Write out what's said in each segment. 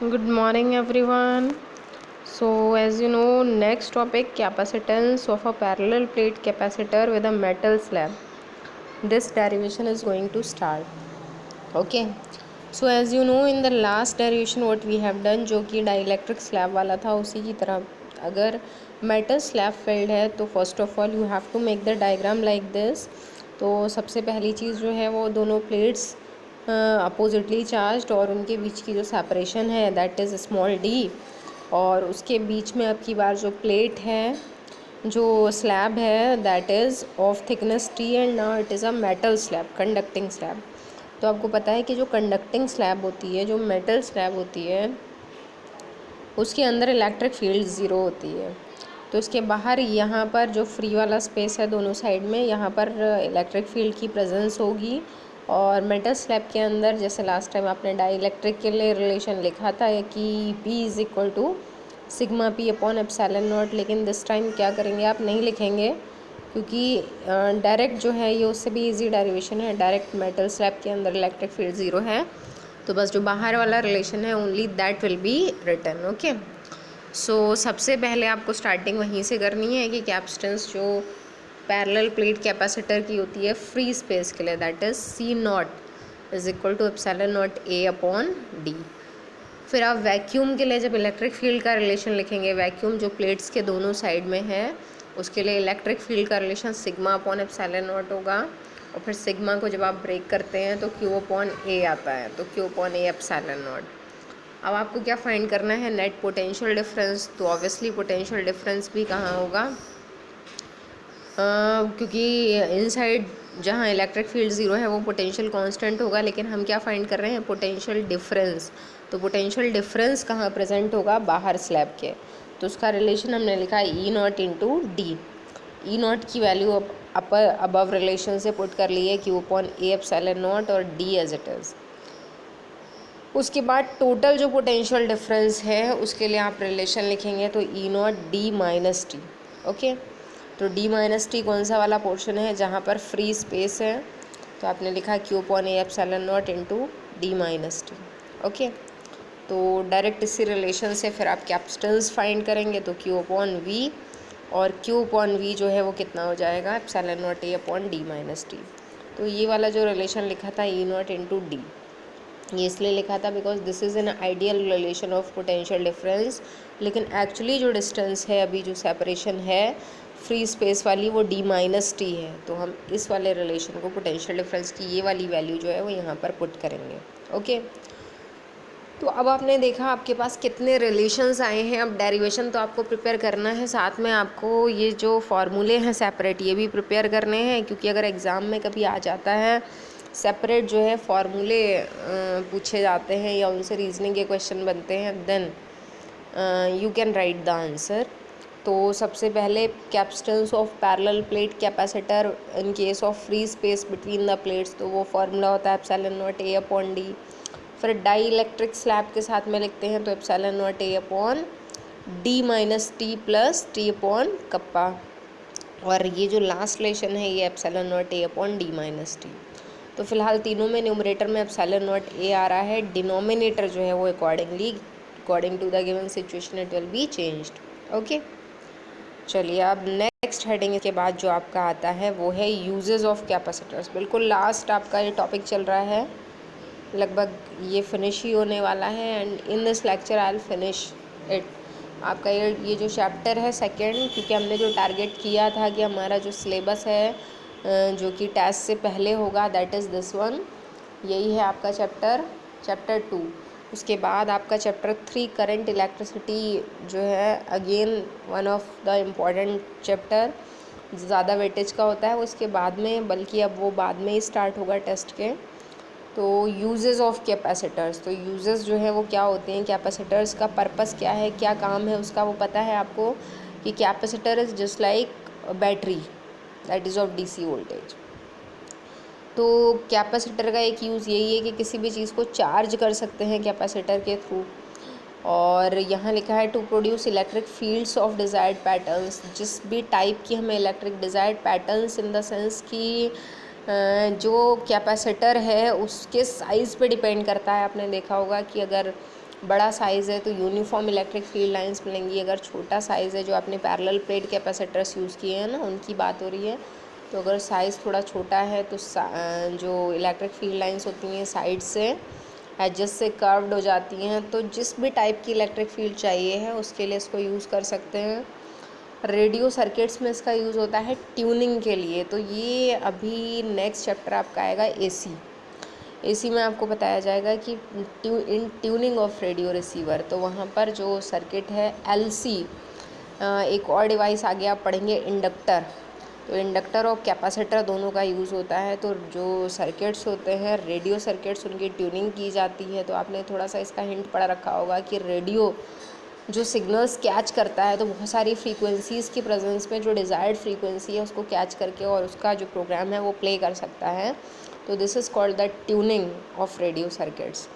Good morning, everyone. So, as you know, next topic capacitance of a parallel plate capacitor with a metal slab. This derivation is going to start. Okay. So, as you know, in the last derivation, what we have done, जो कि dielectric slab वाला था, उसी की तरह अगर metal slab filled है तो first of all you have to make the diagram like this. तो सबसे पहली चीज़ जो है वो दोनों प्लेट्स अपोजिटली चार्ज्ड और उनके बीच की जो सेपरेशन है दैट इज़ स्मॉल डी. और उसके बीच में अब की बार जो प्लेट है, जो स्लैब है, that is of thickness T and now it is a metal slab, conducting slab. तो आपको पता है कि जो कंडक्टिंग स्लैब होती है, जो मेटल स्लैब होती है, उसके अंदर इलेक्ट्रिक फील्ड ज़ीरो होती है. तो इसके बाहर यहाँ पर जो फ्री वाला स्पेस है दोनों साइड में, यहाँ पर इलेक्ट्रिक फील्ड की प्रेजेंस होगी. और मेटल स्लैब के अंदर, जैसे लास्ट टाइम आपने डाइलेक्ट्रिक के लिए रिलेशन लिखा था कि P is equal to sigma P upon epsilon naught, लेकिन दिस टाइम क्या करेंगे, आप नहीं लिखेंगे क्योंकि डायरेक्ट जो है ये उससे भी इजी डेरिवेशन है. डायरेक्ट मेटल स्लैब के अंदर इलेक्ट्रिक फील्ड ज़ीरो है, तो बस जो बाहर वाला रिलेशन है only that will be written. Okay. So सबसे पहले आपको स्टार्टिंग वहीं से करनी है कि कैपेसिटेंस जो पैरेलल प्लेट कैपेसिटर की होती है फ्री स्पेस के लिए, that is C naught is equal to epsilon not A upon D. फिर आप वैक्यूम के लिए जब इलेक्ट्रिक फील्ड का रिलेशन लिखेंगे, वैक्यूम जो प्लेट्स के दोनों साइड में है, उसके लिए इलेक्ट्रिक फील्ड का relation sigma upon epsilon naught होगा. और फिर सिग्मा को जब आप ब्रेक करते हैं तो Q अपॉन A आता है, तो Q upon A epsilon not. अब आपको क्या फाइंड करना है, नेट पोटेंशियल डिफरेंस. तो ऑब्वियसली पोटेंशियल डिफरेंस भी कहाँ होगा, क्योंकि इनसाइड जहाँ इलेक्ट्रिक फील्ड ज़ीरो है वो पोटेंशियल कांस्टेंट होगा, लेकिन हम क्या फाइंड कर रहे हैं, पोटेंशियल डिफरेंस. तो पोटेंशियल डिफरेंस कहाँ प्रेजेंट होगा, बाहर स्लैब के. तो उसका रिलेशन हमने लिखा है E not into D. E not की वैल्यू अपर अबव रिलेशन से पुट कर ली है Q upon A epsilon not और D एज इट इज़. उसके बाद टोटल जो पोटेंशियल डिफरेंस है उसके लिए आप रिलेशन लिखेंगे तो E not D minus T. Okay. तो D माइनस टी कौन सा वाला पोर्शन है, जहाँ पर फ्री स्पेस है, तो आपने लिखा Q upon A epsilon not into D minus T. Okay. तो डायरेक्ट इसी रिलेशन से फिर आप कैपेसिटेंस फाइंड करेंगे तो Q अपॉन V, और Q अपॉन V जो है वो कितना हो जाएगा, epsilon not A upon D minus T. तो ये वाला जो रिलेशन लिखा था E नॉट इंटू डी, ये इसलिए लिखा था because this is an ideal relation of potential difference. लेकिन एक्चुअली जो डिस्टेंस है, अभी जो सेपरेशन है फ्री स्पेस वाली, वो D माइनस टी है. तो हम इस वाले रिलेशन को, पोटेंशियल डिफरेंस की ये वाली वैल्यू जो है वो यहाँ पर पुट करेंगे. ओके. तो अब आपने देखा आपके पास कितने रिलेशंस आए हैं. अब डेरिवेशन तो आपको प्रिपेयर करना है, साथ में आपको ये जो फार्मूले हैं सेपरेट, ये भी प्रिपेयर करने हैं, क्योंकि अगर एग्ज़ाम में कभी आ जाता है सेपरेट जो है फार्मूले पूछे जाते हैं या उनसे रीजनिंग के क्वेश्चन बनते हैं, then you can write the answer. तो सबसे पहले capacitance of parallel plate capacitor in case of free space between the plates, तो वो फार्मूला होता है epsilon not A upon D. फिर डाई इलेक्ट्रिक स्लैब के साथ में लिखते हैं तो epsilon not A upon D minus T plus T upon kappa. और ये जो लास्ट रिलेशन है ये epsilon not A upon D minus T. तो फिलहाल तीनों में न्यूमरेटर में एप्सिलॉन नॉट A आ रहा है, डिनोमिनेटर जो है वो according to the given situation it will be changed. Okay. चलिए अब नेक्स्ट हेडिंग के बाद जो आपका आता है वो है यूजेस ऑफ कैपेसिटर्स. बिल्कुल लास्ट आपका ये टॉपिक चल रहा है, लगभग ये फिनिश ही होने वाला है, and in this lecture I will finish it. आपका ये जो चैप्टर है सेकंड, क्योंकि हमने जो टारगेट किया था कि हमारा जो सिलेबस है जो कि टेस्ट से पहले होगा, दैट इज़ दिस वन. यही है आपका चैप्टर 2. उसके बाद आपका चैप्टर 3 करंट इलेक्ट्रिसिटी जो है, again one of the important chapter, ज़्यादा वेटेज का होता है वो इसके बाद में, बल्कि अब वो बाद में ही स्टार्ट होगा टेस्ट के. तो यूजेस ऑफ कैपेसिटर्स, तो यूजेस जो है वो क्या होते हैं, कैपेसिटर्स का पर्पस क्या है, क्या काम है उसका, वो पता है आपको कि capacitor is just like battery that is of DC voltage. तो कैपेसिटर का एक यूज़ यही है कि किसी भी चीज़ को चार्ज कर सकते हैं कैपेसिटर के थ्रू. और यहाँ लिखा है to produce electric fields of desired patterns. जिस भी टाइप की हमें electric desired patterns in the sense कि जो कैपेसिटर है उसके साइज़ पे डिपेंड करता है. आपने देखा होगा कि अगर बड़ा साइज़ है तो यूनिफॉर्म इलेक्ट्रिक फील्ड लाइंस मिलेंगी। अगर छोटा साइज़ है, जो आपने पैरेलल प्लेट कैपेसिटर्स यूज़ किए हैं ना, उनकी बात हो रही है, तो अगर साइज़ थोड़ा छोटा है तो जो इलेक्ट्रिक फील्ड लाइंस होती हैं साइड से एडजस्ट से कर्व्ड हो जाती हैं, तो जिस भी टाइप की इलेक्ट्रिक फील्ड चाहिए है उसके लिए इसको यूज़ कर सकते हैं। रेडियो सर्किट्स में इसका यूज़ होता है ट्यूनिंग के लिए। तो ये अभी नेक्स्ट चैप्टर आपका आएगा एसी में आपको बताया जाएगा कि इन ट्यूनिंग ऑफ रेडियो रिसीवर। तो वहाँ पर जो सर्किट है एलसी, एक और डिवाइस आगे आप पढ़ेंगे इंडक्टर। तो इंडक्टर और कैपेसिटर दोनों का यूज़ होता है। तो जो सर्किट्स होते हैं रेडियो सर्किट्स, उनकी ट्यूनिंग की जाती है। तो आपने थोड़ा सा इसका हिंट पढ़ रखा होगा कि रेडियो जो सिग्नल्स कैच करता है, तो बहुत सारी फ्रीक्वेंसीज़ की प्रेजेंस में जो डिज़ायर्ड फ्रीक्वेंसी है उसको कैच करके और उसका जो प्रोग्राम है वो प्ले कर सकता है। तो this is called the tuning of radio circuits.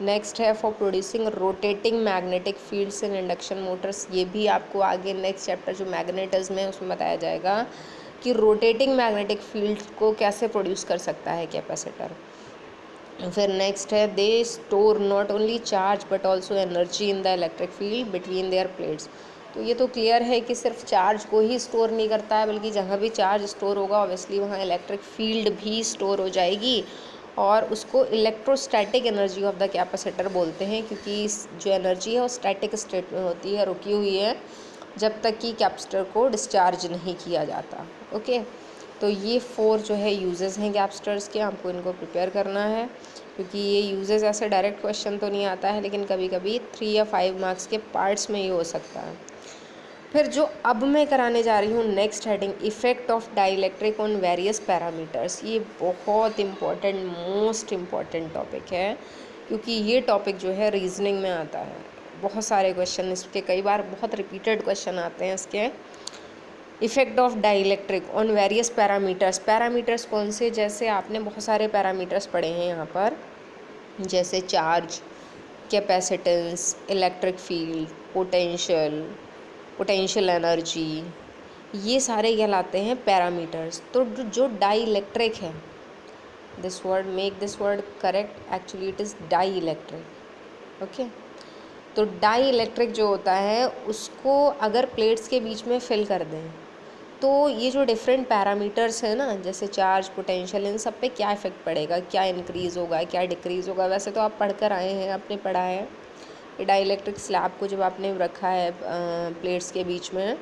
Next है for producing rotating magnetic fields in induction motors. ये भी आपको आगे नेक्स्ट चैप्टर जो मैग्नेटिज्म है उसमें बताया जाएगा कि रोटेटिंग मैग्नेटिक फील्ड को कैसे प्रोड्यूस कर सकता है कैपेसिटर। फिर नेक्स्ट है they store not only charge but also energy in the electric field between their plates. तो ये तो क्लियर है कि सिर्फ चार्ज को ही स्टोर नहीं करता है, बल्कि जहाँ भी चार्ज स्टोर होगा ऑब्वियसली वहाँ इलेक्ट्रिक फील्ड भी स्टोर हो जाएगी, और उसको electrostatic energy of the capacitor बोलते हैं, क्योंकि जो एनर्जी है वो स्टैटिक स्टेट में होती है, रुकी हुई है, जब तक कि कैपेसिटर को डिस्चार्ज नहीं किया जाता। ओके, तो ये 4 जो है यूजेस हैं कैपेसिटर्स के, आपको इनको प्रिपेयर करना है, क्योंकि ये यूजेस ऐसे डायरेक्ट क्वेश्चन तो नहीं आता है, लेकिन कभी कभी 3 या 5 मार्क्स के पार्ट्स में ये हो सकता है। फिर जो अब मैं कराने जा रही हूँ next heading, effect of dielectric on various parameters. ये बहुत इम्पॉर्टेंट, मोस्ट इम्पॉर्टेंट टॉपिक है, क्योंकि ये टॉपिक जो है रीजनिंग में आता है। बहुत सारे क्वेश्चन इसके, कई बार बहुत रिपीटेड क्वेश्चन आते हैं इसके। Effect of dielectric on various parameters. Parameters कौन से? जैसे आपने बहुत सारे पैरामीटर्स पढ़े हैं यहाँ पर, जैसे charge, capacitance, electric field, potential energy, ये सारे कहलाते हैं पैरामीटर्स। तो जो डाइलेक्ट्रिक है, this word, make this word correct, actually it is dielectric. Okay, तो डाई इलेक्ट्रिक जो होता है उसको अगर प्लेट्स के बीच में फिल कर दें, तो ये जो डिफरेंट पैरामीटर्स हैं ना, जैसे चार्ज, पोटेंशियल, इन सब पे क्या इफ़ेक्ट पड़ेगा, क्या इंक्रीज़ होगा, क्या डिक्रीज़ होगा। वैसे तो आप पढ़ कर आए हैं, आपने पढ़ा है कि डाइलेक्ट्रिक स्लैब को जब आपने रखा है प्लेट्स के बीच में,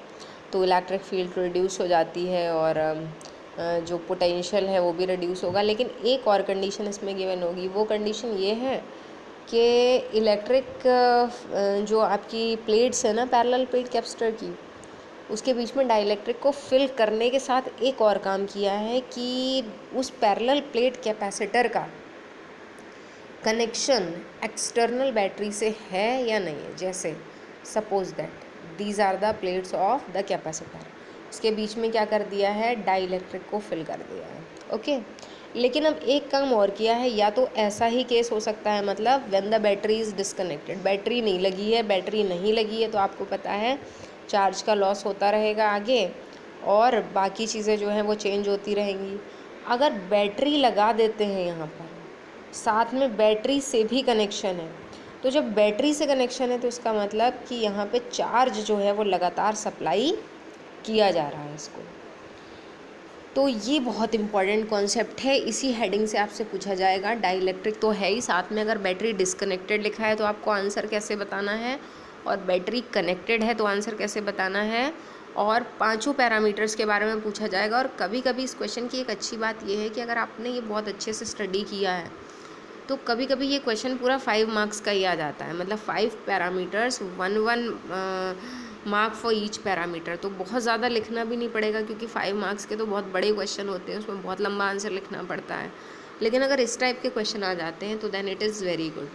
तो इलेक्ट्रिक फील्ड रिड्यूस हो जाती है और जो पोटेंशियल है वो भी रिड्यूस होगा। लेकिन एक और कंडीशन इसमें गिवन होगी, वो कंडीशन ये है कि इलेक्ट्रिक जो आपकी प्लेट्स है ना, पैरेलल प्लेट कैपेसिटर की, उसके बीच में डाइलेक्ट्रिक को फिल करने के साथ एक और काम किया है कि उस पैरेलल प्लेट कैपेसिटर का कनेक्शन एक्सटर्नल बैटरी से है या नहीं है। जैसे suppose that these are the plates of the capacitor, उसके बीच में क्या कर दिया है, डाइलेक्ट्रिक को फिल कर दिया है। ओके, लेकिन अब एक काम और किया है, या तो ऐसा ही केस हो सकता है, मतलब when the battery is disconnected, battery नहीं लगी है, बैटरी नहीं लगी है तो आपको पता है चार्ज का लॉस होता रहेगा आगे, और बाकी चीज़ें जो हैं वो चेंज होती रहेंगी। अगर बैटरी लगा देते हैं यहाँ पर, साथ में बैटरी से भी कनेक्शन है, तो जब बैटरी से कनेक्शन है तो इसका मतलब कि यहाँ पे चार्ज जो है वो लगातार सप्लाई किया जा रहा है इसको। तो ये बहुत इंपॉर्टेंट कॉन्सेप्ट है, इसी हेडिंग से आपसे पूछा जाएगा। डाइलेक्ट्रिक तो है ही, साथ में अगर बैटरी डिस्कनेक्टेड लिखा है तो आपको आंसर कैसे बताना है, और बैटरी कनेक्टेड है तो आंसर कैसे बताना है, और 5 पैरामीटर्स के बारे में पूछा जाएगा। और कभी कभी इस क्वेश्चन की एक अच्छी बात यह है कि अगर आपने ये बहुत अच्छे से स्टडी किया है तो कभी कभी ये क्वेश्चन पूरा 5 मार्क्स का ही आ जाता है, मतलब 5 parameters, 1 mark for each parameter. तो बहुत ज़्यादा लिखना भी नहीं पड़ेगा, क्योंकि 5 मार्क्स के तो बहुत बड़े क्वेश्चन होते हैं, उसमें बहुत लंबा आंसर लिखना पड़ता है। लेकिन अगर इस टाइप के क्वेश्चन आ जाते हैं तो then it is very good.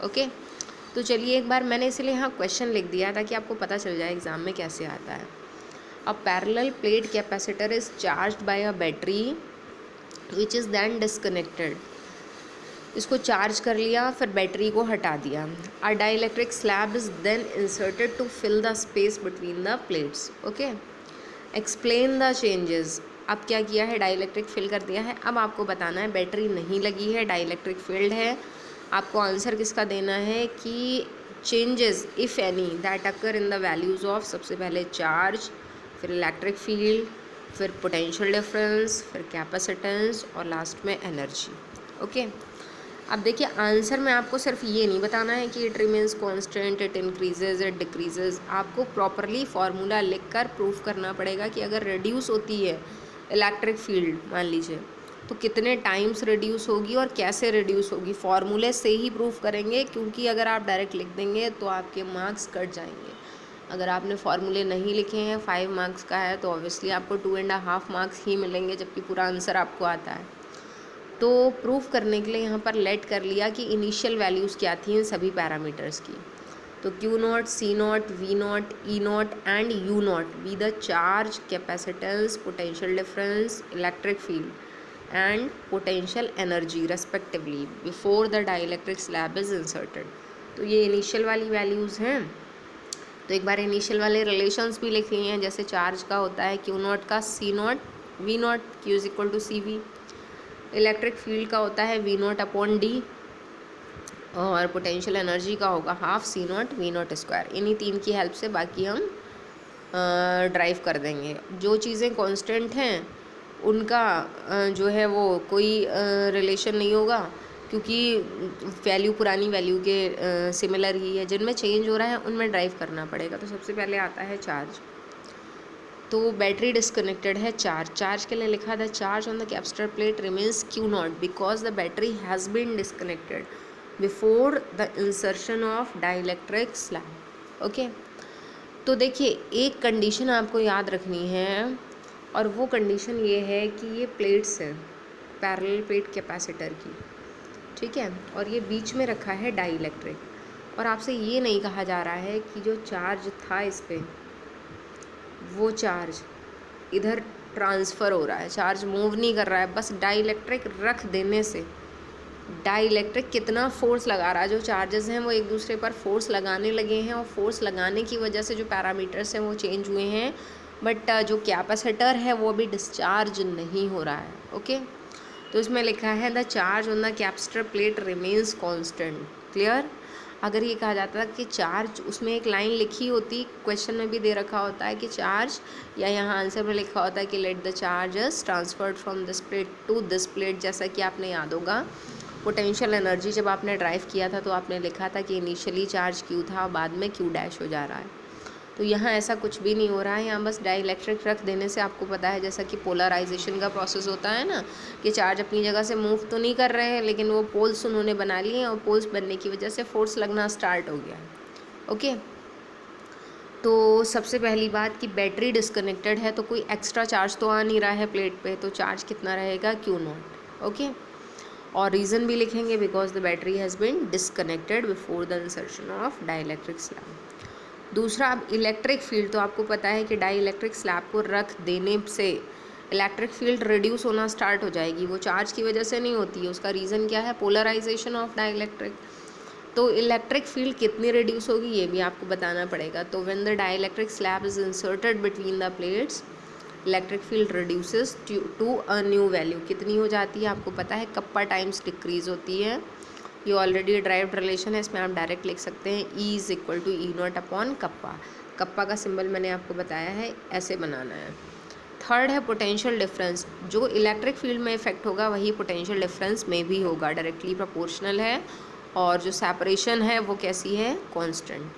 Okay, तो चलिए एक बार मैंने इसलिए यहाँ क्वेश्चन लिख दिया ताकि आपको पता चल जाए एग्ज़ाम में कैसे आता है। A parallel plate capacitor is charged by a battery which is then disconnected. इसको चार्ज कर लिया, फिर बैटरी को हटा दिया। A dielectric slab is then inserted to fill the space between the plates. Okay, explain the changes. अब क्या किया है, डाइलेक्ट्रिक फिल कर दिया है, अब आपको बताना है बैटरी नहीं लगी है, डाइलेक्ट्रिक फील्ड है। आपको आंसर किसका देना है कि changes if any that occur in the values of, सबसे पहले चार्ज, फिर इलेक्ट्रिक फील्ड, फिर पोटेंशियल डिफरेंस, फिर कैपेसिटेंस और लास्ट में एनर्जी। ओके, अब देखिए आंसर में आपको सिर्फ ये नहीं बताना है कि it remains constant, it increases, it decreases. आपको प्रॉपरली फार्मूला लिखकर प्रूफ करना पड़ेगा कि अगर रिड्यूस होती है इलेक्ट्रिक फील्ड मान लीजिए, तो कितने टाइम्स रिड्यूस होगी और कैसे रिड्यूस होगी। फार्मूले से ही प्रूफ करेंगे, क्योंकि अगर आप डायरेक्ट लिख देंगे तो आपके मार्क्स कट जाएंगे। अगर आपने फार्मूले नहीं लिखे हैं, 5 मार्क्स का है, तो ऑब्वियसली आपको 2.5 मार्क्स ही मिलेंगे, जबकि पूरा आंसर आपको आता है। तो प्रूफ करने के लिए यहाँ पर लेट कर लिया कि इनिशियल वैल्यूज़ क्या थी इन सभी पैरामीटर्स की। तो Q not, C not, V not, E not and U not be the charge, capacitance, potential difference, electric field and potential energy respectively before the dielectric slab is inserted. तो ये initial वाली values हैं। तो एक बार initial वाले relations भी लिख लिए हैं, जैसे चार्ज का होता है Q नॉट का C not V not, Q is equal to CV। Electric field का होता है V नॉट अपॉन D, और पोटेंशियल एनर्जी का होगा half C not V not square. इन्हीं तीन की हेल्प से बाकी हम ड्राइव कर देंगे। जो चीज़ें कांस्टेंट हैं उनका जो है वो कोई रिलेशन नहीं होगा, क्योंकि वैल्यू पुरानी वैल्यू के सिमिलर ही है। जिनमें चेंज हो रहा है उनमें ड्राइव करना पड़ेगा। तो सबसे पहले आता है चार्ज। तो बैटरी डिस्कनेक्टेड है, चार्ज के लिए लिखा था charge on the capacitor plate remains Q not because the battery has been disconnected before the insertion of dielectric slab. Okay, तो देखिए एक कंडीशन आपको याद रखनी है, और वो कंडीशन ये है कि ये प्लेट्स हैं पैरेलल प्लेट कैपेसिटर की, ठीक है, और ये बीच में रखा है डाइलेक्ट्रिक, और आपसे ये नहीं कहा जा रहा है कि जो चार्ज था इस पर वो चार्ज इधर ट्रांसफ़र हो रहा है, चार्ज मूव नहीं कर रहा है। बस डाइलेक्ट्रिक रख देने से डाइलेक्ट्रिक कितना फोर्स लगा रहा है, जो चार्जेस हैं वो एक दूसरे पर फोर्स लगाने लगे हैं, और फोर्स लगाने की वजह से जो पैरामीटर्स हैं वो चेंज हुए हैं, बट जो कैपेसिटर है वो भी डिस्चार्ज नहीं हो रहा है। ओके, तो इसमें लिखा है the charge on the capacitor plate remains constant. Clear? अगर ये कहा जाता कि चार्ज, उसमें एक लाइन लिखी होती, क्वेश्चन में भी दे रखा होता है कि चार्ज, या यहाँ आंसर में लिखा होता है कि let the charges transferred from this plate to this plate. जैसा कि आपने याद होगा पोटेंशियल एनर्जी जब आपने ड्राइव किया था तो आपने लिखा था कि इनिशियली चार्ज Q था, बाद में Q डैश हो जा रहा है। तो यहाँ ऐसा कुछ भी नहीं हो रहा है, यहाँ बस डाइलेक्ट्रिक रख देने से आपको पता है, जैसा कि पोलराइजेशन का प्रोसेस होता है ना, कि चार्ज अपनी जगह से मूव तो नहीं कर रहे हैं, लेकिन वो पोल्स उन्होंने बना लिए हैं, और पोल्स बनने की वजह से फोर्स लगना स्टार्ट हो गया है। ओके, तो सबसे पहली बात कि बैटरी डिस्कनेक्टेड है, तो कोई एक्स्ट्रा चार्ज तो आ नहीं रहा है प्लेट पे, तो चार्ज कितना रहेगा Q नॉट। ओके, और रीज़न भी लिखेंगे because the battery has been disconnected before the insertion of dielectric slab. दूसरा, अब इलेक्ट्रिक फील्ड, तो आपको पता है कि डाइलेक्ट्रिक स्लैब को रख देने से इलेक्ट्रिक फील्ड रिड्यूस होना स्टार्ट हो जाएगी। वो चार्ज की वजह से नहीं होती है, उसका रीज़न क्या है? Polarisation of dielectric. तो इलेक्ट्रिक फील्ड कितनी रिड्यूस होगी ये भी आपको बताना पड़ेगा। तो when the dielectric slab is inserted between the plates, electric field reduces to a new value. कितनी हो जाती है आपको पता है? कप्पा टाइम्स डिक्रीज होती है। ये ऑलरेडी ड्राइव्ड रिलेशन है, इसमें आप डायरेक्ट लिख सकते हैं E is equal to E not upon kappa. Kappa का सिंबल मैंने आपको बताया है, ऐसे बनाना है। थर्ड है पोटेंशियल डिफरेंस। जो इलेक्ट्रिक फील्ड में इफेक्ट होगा वही पोटेंशियल डिफरेंस में भी होगा, डायरेक्टली प्रोपोर्शनल है, और जो सेपरेशन है वो कैसी है? कांस्टेंट।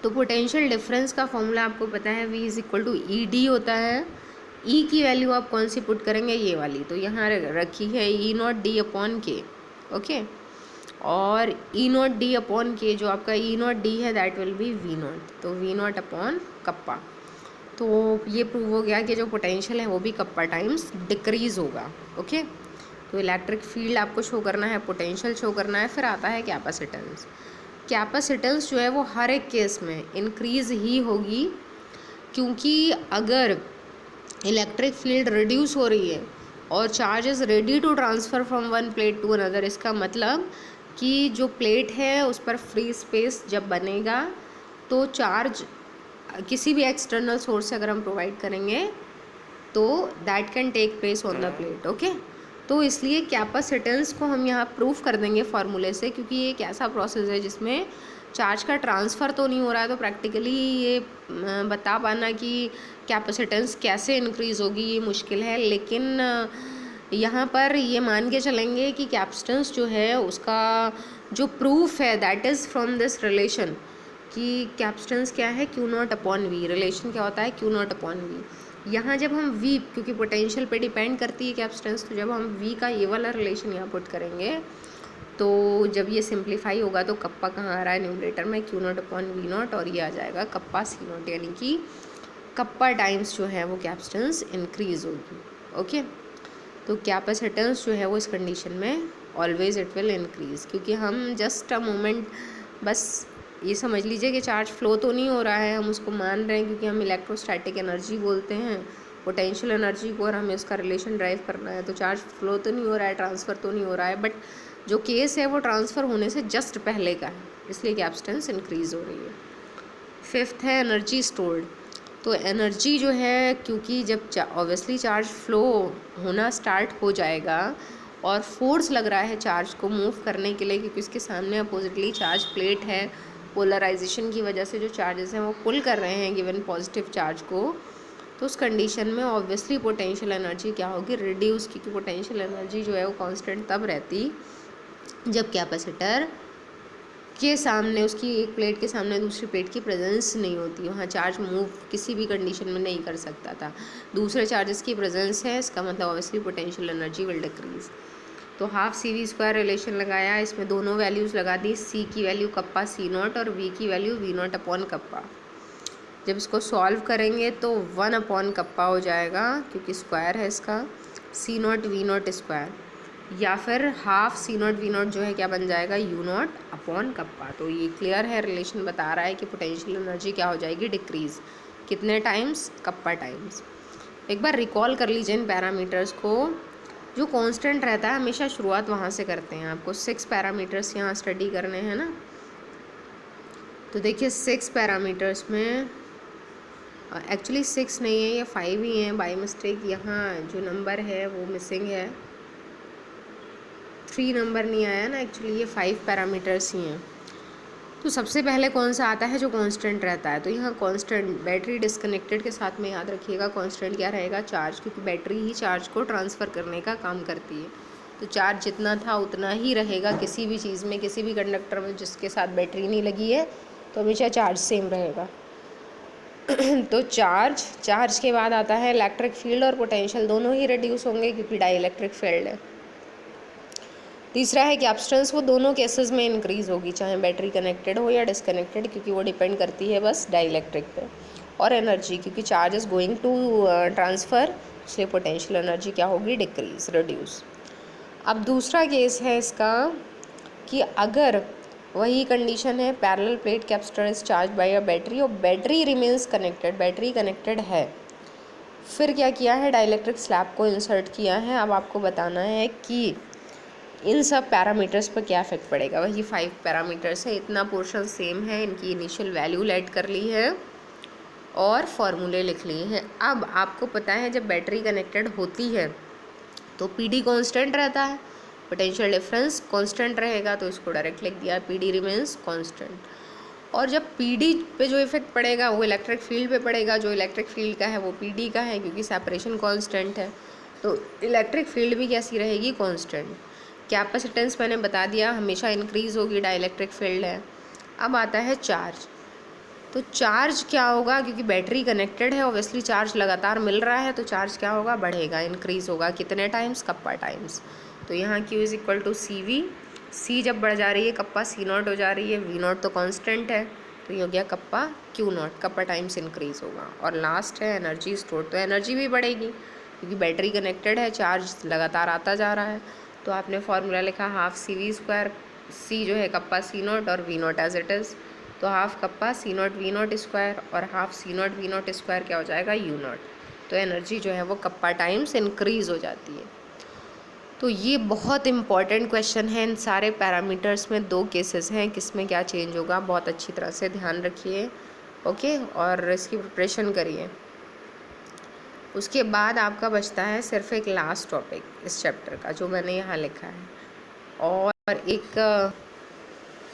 तो पोटेंशियल डिफरेंस का फॉर्मूला आपको पता है, V is equal to ED होता है। E की वैल्यू आप कौन सी पुट करेंगे? ये वाली, तो यहाँ रखी है E not D upon K। Okay, और E not D upon K, जो आपका E नॉट D है that will B V not, तो V नॉट अपॉन कप्पा। तो ये प्रूव हो गया कि जो पोटेंशियल है वो भी कप्पा टाइम्स डिक्रीज़ होगा। ओके, तो इलेक्ट्रिक फील्ड आपको शो करना है, पोटेंशियल शो करना है, फिर आता है कैपेसिटेंस। कैपेसिटेंस जो है वो हर एक केस में इंक्रीज़ ही होगी, क्योंकि अगर इलेक्ट्रिक फील्ड रिड्यूस हो रही है और charge is ready to transfer from one plate to another, इसका मतलब कि जो प्लेट है उस पर फ्री स्पेस जब बनेगा तो चार्ज किसी भी एक्सटर्नल सोर्स से अगर हम प्रोवाइड करेंगे तो that can take place on the plate. Okay, तो इसलिए कैपेसिटेंस को हम यहाँ प्रूफ कर देंगे फार्मूले से, क्योंकि ये एक ऐसा प्रोसेस है जिसमें चार्ज का ट्रांसफ़र तो नहीं हो रहा है, तो प्रैक्टिकली ये बता पाना कि कैपेसिटेंस कैसे इंक्रीज़ होगी ये मुश्किल है। लेकिन यहाँ पर ये मान के चलेंगे कि कैपेसिटेंस जो है उसका जो प्रूफ है that is from this relation, कि कैपेसिटेंस क्या है, Q not upon V. Relation क्या होता है, क्यू नॉट अपॉन वी। यहाँ जब हम वी, क्योंकि पोटेंशियल पे डिपेंड करती है कैपेसिटेंस, तो जब हम वी का ये वाला रिलेशन यहाँ पुट करेंगे तो जब ये सिंप्लीफाई होगा तो कप्पा कहाँ आ रहा है न्यूमरेटर में, Q not upon V not, और ये आ जाएगा कप्पा सी नॉट, यानी कि कप्पा टाइम्स जो है वो कैपेसिटेंस इंक्रीज़ होगी। ओके, तो कैपेसिटेंस जो है वो इस कंडीशन में ऑलवेज इट विल इंक्रीज़, क्योंकि हम जस्ट अ मोमेंट बस ये समझ लीजिए कि चार्ज फ्लो तो नहीं हो रहा है, हम उसको मान रहे हैं क्योंकि हम इलेक्ट्रोस्टैटिक एनर्जी बोलते हैं पोटेंशियल एनर्जी को, और हमें उसका रिलेशन ड्राइव करना है। तो चार्ज फ्लो तो नहीं हो रहा है, ट्रांसफ़र तो नहीं हो रहा है, बट जो केस है वो ट्रांसफ़र होने से जस्ट पहले का है, इसलिए कैपेसिटेंस इंक्रीज़ हो रही है। फिफ्थ है एनर्जी स्टोर्ड। तो एनर्जी जो है, क्योंकि जब ऑब्वियसली चार्ज फ्लो होना स्टार्ट हो जाएगा और फोर्स लग रहा है चार्ज को मूव करने के लिए, क्योंकि उसके सामने अपोजिटली चार्ज प्लेट है, पोलराइजेशन की वजह से जो चार्जेस हैं वो पुल कर रहे हैं गिवन पॉजिटिव चार्ज को, तो उस कंडीशन में ऑब्वियसली पोटेंशियल एनर्जी क्या होगी, रिड्यूस, क्योंकि पोटेंशियल एनर्जी जो है वो कांस्टेंट तब रहती जब कैपेसिटर के सामने, उसकी एक प्लेट के सामने दूसरी प्लेट की प्रेजेंस नहीं होती, वहाँ चार्ज मूव किसी भी कंडीशन में नहीं कर सकता था। दूसरे चार्जेस की प्रेजेंस है, इसका मतलब obviously potential energy will decrease. तो half C V square relation लगाया, इसमें दोनों वैल्यूज़ लगा दी, सी की वैल्यू कप्पा सी नॉट और वी की value V naught upon kappa. जब इसको सॉल्व करेंगे तो 1 अपॉन कप्पा हो जाएगा, क्योंकि स्क्वायर है इसका, C not V not square, या फिर half C not V not जो है क्या बन जाएगा, यू नॉट अपॉन कप्पा। तो ये क्लियर है, रिलेशन बता रहा है कि पोटेंशियल एनर्जी क्या हो जाएगी, डिक्रीज़, कितने टाइम्स, कप्पा टाइम्स। एक बार रिकॉल कर लीजिए इन पैरामीटर्स को। जो कांस्टेंट रहता है हमेशा शुरुआत वहाँ से करते हैं, आपको 6 पैरामीटर्स यहाँ स्टडी करने हैं ना। तो देखिए 6 पैरामीटर्स में एक्चुअली 6 नहीं है, ये 5 ही हैं, बाय मिस्टेक यहाँ जो नंबर है वो मिसिंग है, 3 नंबर नहीं आया ना, एक्चुअली ये 5 पैरामीटर्स ही हैं। तो सबसे पहले कौन सा आता है, जो कांस्टेंट रहता है। तो यहाँ कांस्टेंट बैटरी डिस्कनेक्टेड के साथ में याद रखिएगा कांस्टेंट क्या रहेगा, चार्ज, क्योंकि बैटरी ही चार्ज को ट्रांसफ़र करने का काम करती है। तो चार्ज जितना था उतना ही रहेगा किसी भी चीज़ में, किसी भी कंडक्टर में जिसके साथ बैटरी नहीं लगी है, तो हमेशा चार्ज सेम रहेगा। तो चार्ज के बाद आता है इलेक्ट्रिक फील्ड, और पोटेंशियल दोनों ही रिड्यूस होंगे क्योंकि डाई इलेक्ट्रिक फील्ड है। तीसरा है कैपेसिटेंस, वो दोनों केसेस में इंक्रीज़ होगी, चाहे बैटरी कनेक्टेड हो या डिसकनेक्टेड, क्योंकि वो डिपेंड करती है बस डाई इलेक्ट्रिक पे। और एनर्जी, क्योंकि charge is going to transfer, इसलिए पोटेंशियल एनर्जी क्या होगी, डिक्रीज, रिड्यूस। अब दूसरा केस है इसका कि अगर वही कंडीशन है, parallel plate capacitor is charge by a battery और battery remains connected, battery connected है, फिर क्या किया है, डाइलेक्ट्रिक स्लैब को इंसर्ट किया है। अब आपको बताना है कि इन सब पैरामीटर्स पर क्या इफेक्ट पड़ेगा। वही 5 पैरामीटर्स है, इतना पोर्शन सेम है, इनकी इनिशियल वैल्यू ऐड कर ली है और फॉर्मूले लिख लिए हैं। अब आपको पता है जब बैटरी कनेक्टेड होती है तो पीडी कांस्टेंट रहता है, पोटेंशियल डिफरेंस कांस्टेंट रहेगा, तो इसको डायरेक्ट लिख दिया, पीडी रिमेन्स कांस्टेंट। और जब पीडी पे जो इफेक्ट पड़ेगा वो इलेक्ट्रिक फील्ड पे पड़ेगा, जो इलेक्ट्रिक फील्ड का है वो पीडी का है, क्योंकि सेपरेशन कांस्टेंट है, तो इलेक्ट्रिक फील्ड भी कैसी रहेगी, कांस्टेंट। कैपेसिटेंस मैंने बता दिया, हमेशा इंक्रीज़ होगी, डाइलेक्ट्रिक फील्ड है। अब आता है चार्ज। तो चार्ज क्या होगा, क्योंकि बैटरी कनेक्टेड है, ऑब्वियसली चार्ज लगातार मिल रहा है, तो चार्ज क्या होगा, बढ़ेगा, इंक्रीज़ होगा, कितने टाइम्स, कप्पा टाइम्स। तो यहाँ Q is equal to C V, C जब बढ़ जा रही है कप्पा सी नॉट हो जा रही है, वी नॉट तो कांस्टेंट है, तो ये हो गया kappa Q not, kappa times increase होगा। और लास्ट है एनर्जी स्टोर, तो एनर्जी भी बढ़ेगी क्योंकि बैटरी कनेक्टेड है, चार्ज लगातार आता जा रहा है, तो आपने फार्मूला लिखा half C V square, C जो है कप्पा सी नॉट और V naught as it is, तो half kappa C not V not square और half C not V not square क्या हो जाएगा, यू नॉट। तो एनर्जी जो है वो कप्पा टाइम्स इंक्रीज़ हो जाती है। तो ये बहुत इंपॉर्टेंट क्वेश्चन है, इन सारे पैरामीटर्स में 2 केसेस हैं, किस में क्या चेंज होगा, बहुत अच्छी तरह से ध्यान रखिए, ओके, और इसकी प्रिपरेशन करिए। उसके बाद आपका बचता है सिर्फ एक लास्ट टॉपिक इस चैप्टर का, जो मैंने यहाँ लिखा है, और एक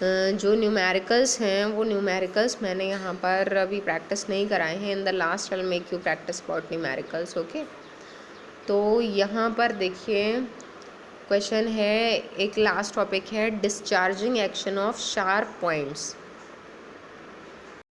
जो न्यूमेरिकल्स हैं वो न्यूमेरिकल्स मैंने यहाँ पर अभी प्रैक्टिस नहीं कराए हैं। In the last I will make you practice about numericals, okay. तो यहाँ पर देखिए क्वेश्चन है, एक लास्ट टॉपिक है discharging action of sharp points.